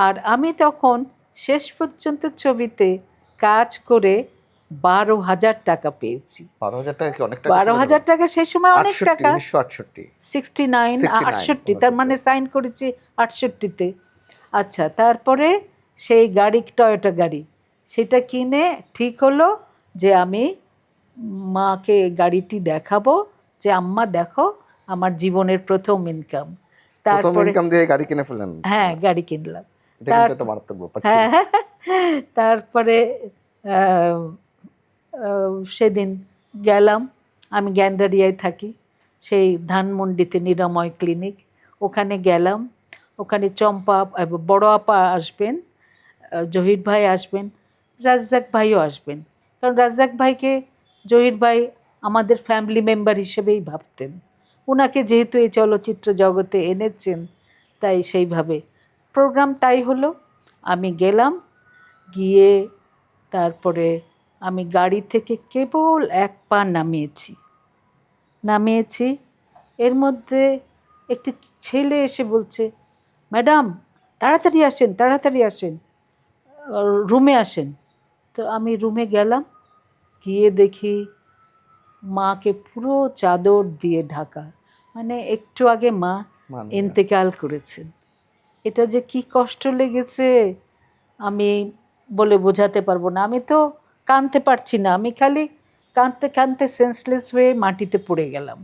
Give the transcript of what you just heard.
আর আমি তখন শেষ পর্যন্ত ছবিতে কাজ করে 12,000 টাকা পেয়েছি। 12,000 টাকা কি অনেক টাকা ছিল? 12,000 টাকা সেই সময় অনেক 68, টাকা। 1968 69, 69, 68, তার মানে সাইন করেছি 68-তে। আচ্ছা, তারপরে সেই গাড়ি, টয়োটা গাড়ি, সেটা কিনে ঠিক হলো যে আমি মাকে গাড়িটি দেখাবো, যে আম্মা দেখো আমার জীবনের প্রথম ইনকাম। প্রথম তারপরে ইনকাম দিয়ে গাড়ি কিনে ফেললেন? হ্যাঁ, গাড়ি কিনলাম। এটা কিন্তু একটা মারাত্মক ব্যাপার ছিল। হ্যাঁ, তারপরে আহ, সেদিন গেলাম, আমি গ্যান্ডারিয়ায় থাকি, সেই ধানমন্ডিতে নিরাময় ক্লিনিক, ওখানে গেলাম। ওখানে চম্পা বড় আপা আসবেন, জহির ভাই আসবেন, রাজ্জাক ভাইও আসবেন, কারণ রাজ্জাক ভাইকে জহির ভাই আমাদের ফ্যামিলি মেম্বার হিসেবেই ভাবতেন। ওনাকে যেহেতু এই চলচ্চিত্র জগতে এনেছেন, তাই সেইভাবে প্রোগ্রাম তাই হলো। আমি গেলাম, গিয়ে তারপরে আমি গাড়ি থেকে কেবল এক পা নামিয়েছি, এর মধ্যে একটি ছেলে এসে বলছে, ম্যাডাম তাড়াতাড়ি আসেন, তাড়াতাড়ি আসেন, রুমে আসেন। তো আমি রুমে গেলাম, গিয়ে দেখি মাকে পুরো চাদর দিয়ে ঢাকা, মানে একটু আগে মা ইন্তেকাল করেছেন। এটা যে কি কষ্ট লেগেছে আমি বলে বোঝাতে পারবো না। আমি তো কাঁদতে পারছি না, আমি খালি কাঁদতে কাঁদতে সেন্সলেস হয়ে মাটিতে পড়ে গেলাম।